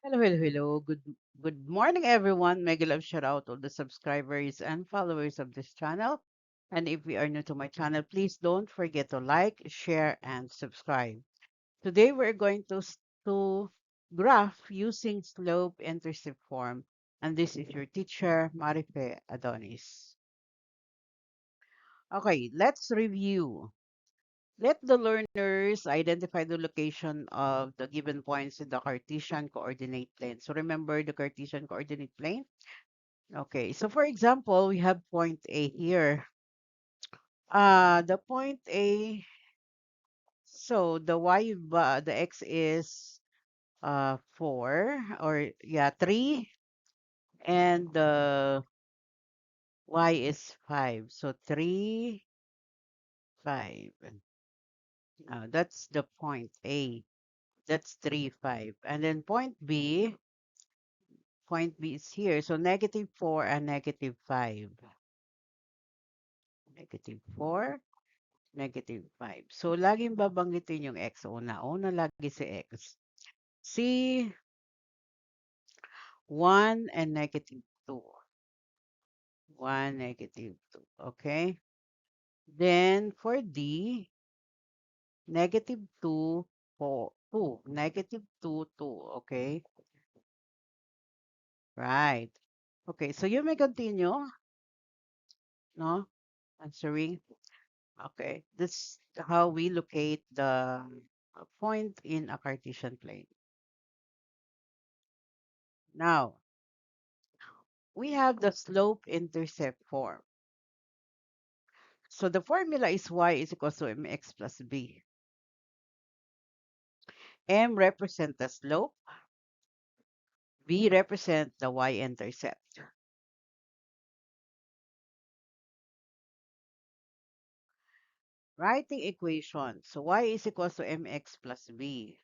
Hello, hello, hello. Good morning, everyone. Mega love shout out to the subscribers and followers of this channel. And if you are new to my channel, please don't forget to like, share, and subscribe. Today we're going to graph using slope-intercept form, and this is your teacher Marife Adonis. Okay, let's review. Let the learners identify the location of the given points in the Cartesian coordinate plane. So remember the Cartesian coordinate plane? Okay, so for example, we have point A here. The point A, so the x is 4 or yeah, 3 and the y is 5. So 3, 5. That's the point A. That's 3, 5. And then point B is here. So negative 4 and negative 5. Negative 4, negative 5. So, laging babanggitin yung x. Una, lagi si x. C, 1 and negative 2. 1, negative 2. Okay? Then, for D, negative 2, 4, 2. Negative 2, 2. Okay? Right. Okay, so you may continue, no? Answering. Okay, this how we locate the point in a Cartesian plane. Now, we have the slope-intercept form. So the formula is y is equal to mx plus b. M represent the slope, b represent the y-intercept. Writing equation. So y is equal to mx plus b.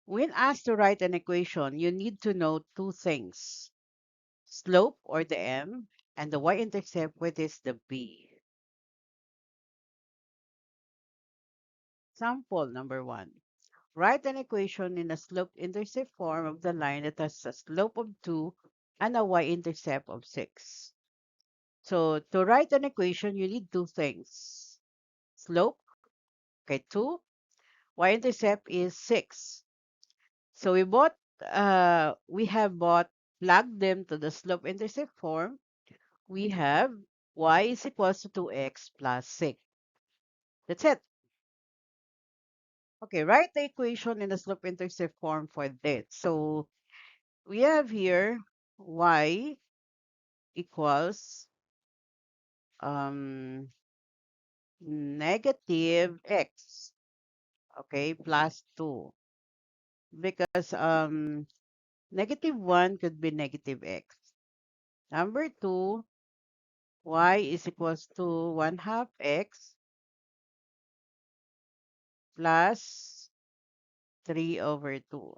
When asked to write an equation, you need to know two things. Slope or the m and the y-intercept, which is the b. Sample number 1. Write an equation in a slope-intercept form of the line that has a slope of 2 and a y-intercept of 6. So to write an equation, you need two things. Slope, okay, 2. Y-intercept is 6. So we have plugged them to the slope-intercept form. We have y is equals to 2x plus 6. That's it. Okay, write the equation in the slope-intercept form for that. So we have here y equals um, negative x, okay, plus 2. Because negative 1 could be negative x. Number 2, y is equals to 1 half x plus 3 over 2.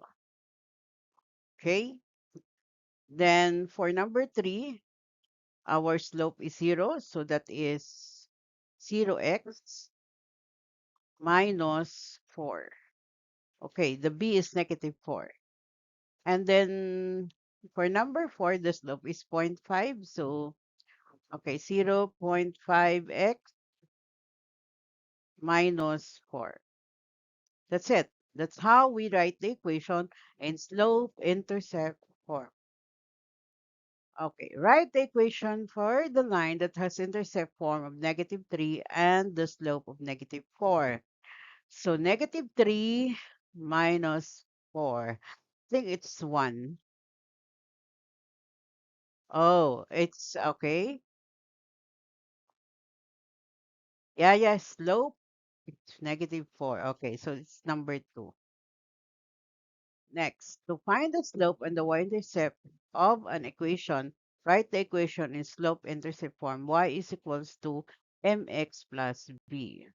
Okay? Then for number 3, our slope is 0. So that is 0x minus 4. Okay, the b is negative 4. And then for number 4, the slope is 0.5. So, okay, 0.5x minus 4. That's it. That's how we write the equation in slope-intercept form. Okay, write the equation for the line that has intercept form of negative 3 and the slope of negative 4. So, negative 3 minus 4. I think it's 1. Oh, it's okay. Yeah, slope. It's negative 4. Okay, so it's number 2. Next, to find the slope and the y-intercept of an equation, write the equation in slope-intercept form. Y is equals to mx plus b.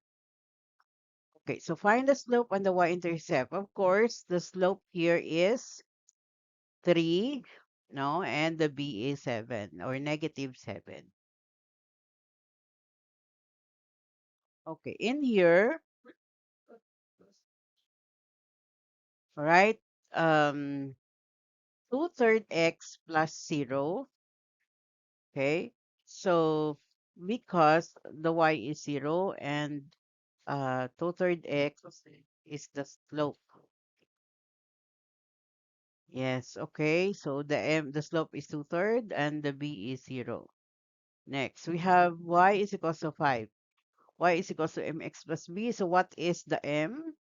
Okay, so find the slope and the y-intercept. Of course, the slope here is 3, no, and the b is 7 or negative 7. Okay, in here, all right? um, 2/3 x plus 0. Okay. So because the y is 0 and 2/3 x is the slope. Yes. Okay. So the slope is 2/3 and the b is 0. Next, we have y is equals to 5. Y is equals to mx plus b. So what is the m?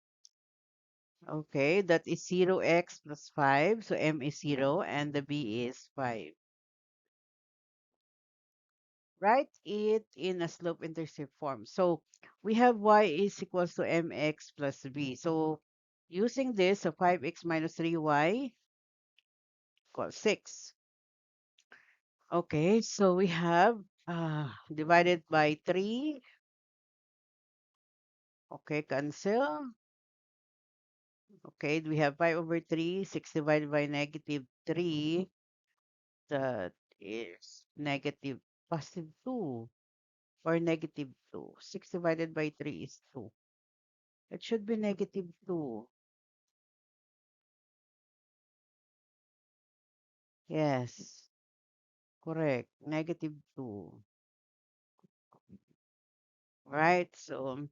Okay, that is 0x plus 5. So m is 0 and the b is 5. Write it in a slope-intercept form. So we have y is equals to mx plus b. So using this, so 5x minus 3y equals 6. Okay, so we have divided by 3. Okay, cancel. Okay, we have 5 over 3. 6 divided by negative 3. That is negative positive 2 or negative 2. 6 divided by 3 is 2. It should be negative 2. Yes, correct. Negative 2. Right? So,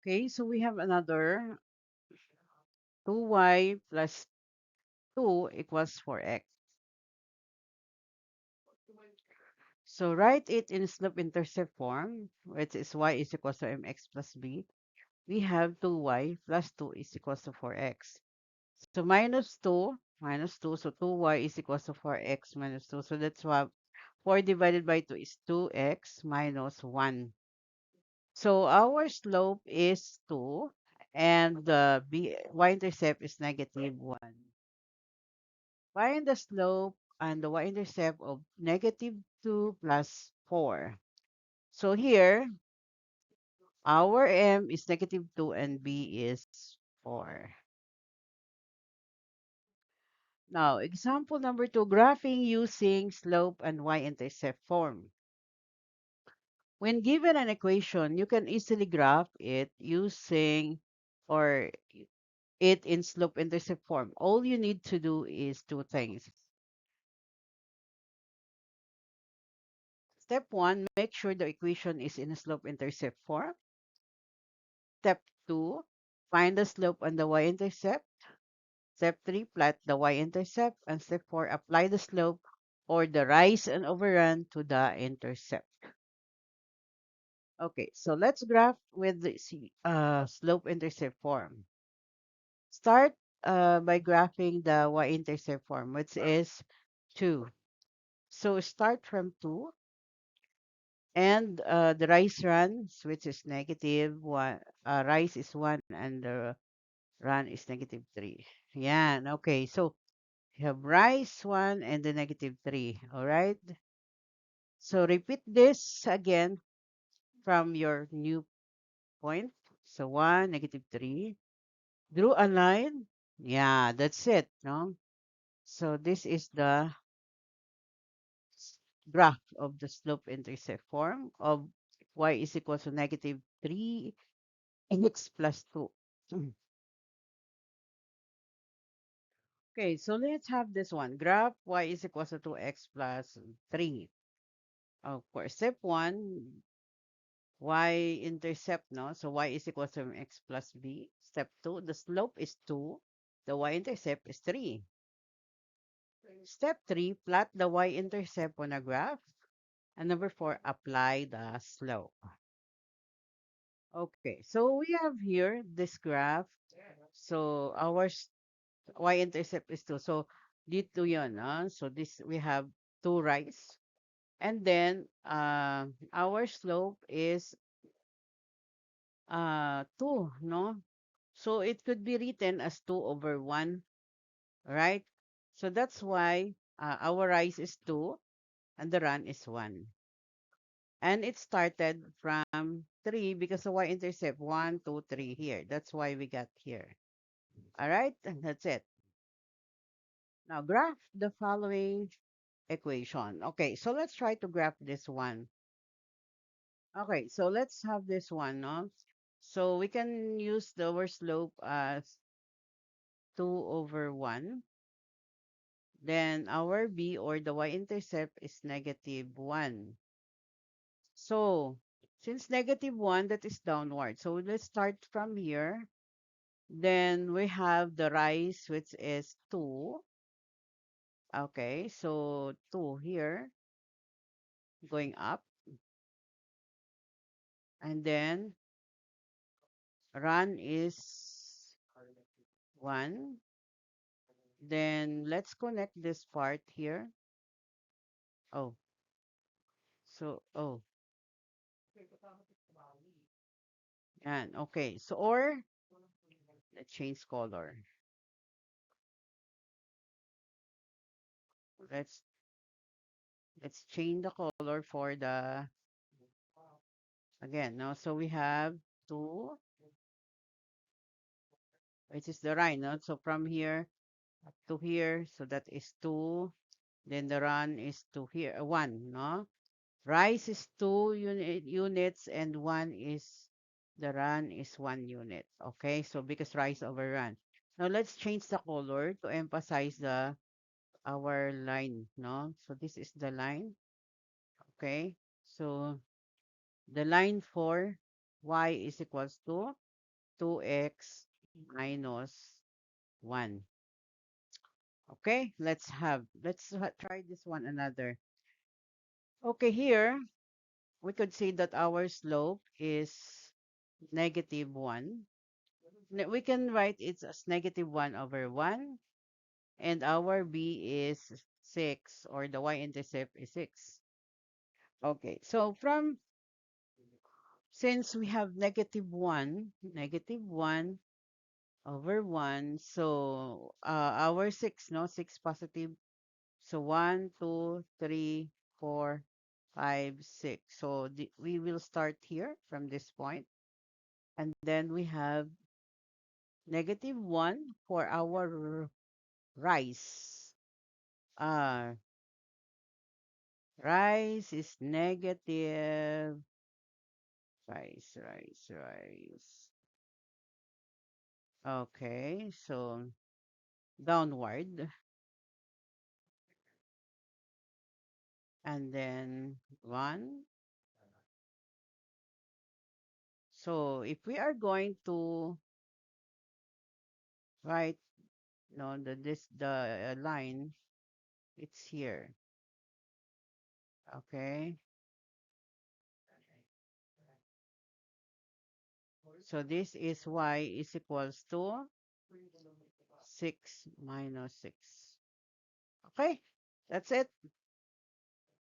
okay, so we have another 2y plus 2 equals 4x. So write it in slope-intercept form, which is y is equals to mx plus b. We have 2y plus 2 is equals to 4x. So minus 2, so 2y is equals to 4x minus 2. So that's why 4 divided by 2 is 2x minus 1. So our slope is 2 and the y-intercept is negative 1. Find the slope and the y-intercept of negative 2 plus 4. So here, our m is negative 2 and b is 4. Now, example number 2, graphing using slope and y-intercept form. When given an equation, you can easily graph it using or it in slope-intercept form. All you need to do is two things. Step 1, make sure the equation is in a slope-intercept form. Step 2, find the slope and the y-intercept. Step 3, plot the y-intercept. And step 4, apply the slope or the rise and overrun to the intercept. Okay, so let's graph with the slope-intercept form. Start by graphing the y-intercept form, which is 2. So start from 2 and the rise runs, which is negative 1. Rise is 1 and the run is negative 3. Yeah, okay. So you have rise 1 and the negative 3. All right. So repeat this again from your new point. So 1, negative 3. Drew a line. Yeah, that's it. No? So this is the graph of the slope-intercept form of y is equal to negative 3 x plus 2. Okay, so let's have this one. Graph y is equal to 2x plus 3. Of course, step 1, y-intercept, no? So y is equal to x plus b. Step 2, the slope is 2. The y-intercept is 3. Step 3, plot the y-intercept on a graph. And number 4, apply the slope. Okay, so we have here this graph. So our y-intercept is 2. So dito yun. So this we have 2 rise. And then our slope is 2, no? So it could be written as 2 over 1, right? So that's why our rise is 2 and the run is 1. And it started from 3 because the y-intercept 1, 2, 3 here. That's why we got here. All right, and that's it. Now graph the following equation. Okay, so let's try to graph this one. Okay, so let's have this one, no? So we can use the our slope as 2 over 1. Then our b, or the y-intercept, is negative 1. So, since negative 1, that is downward. So, let's start from here. Then we have the rise, which is 2. Okay, so 2 here, going up. And then run is 1. Then let's connect this part here. Oh, oh, and okay. So, or let's change color. Let's let's change the color for the, again, no? So we have 2, which is the run, no? So from here up to here, so that is 2. Then the run is to here, 1, no? Rise is 2 units, and 1 is, the run is 1 unit. Okay, so because rise over run. Now let's change the color to emphasize the our line, no? So this is the line. Okay, so the line for y is equals to 2x minus 1. Okay, try this one another. Okay, here we could see that our slope is negative 1. We can write it as negative 1 over 1, and our b is 6, or the y-intercept is 6. Okay, so since we have negative 1 over 1, so our 6, no? 6 positive. So 1, 2, 3, 4, 5, 6. So we will start here from this point. And then we have negative 1 for our rise. Uh, rise is negative. Rise. Okay, so downward. And then 1. So if we are going to write, no, the line, it's here. Okay. So this is y is equals to 6 minus 6. Okay, that's it.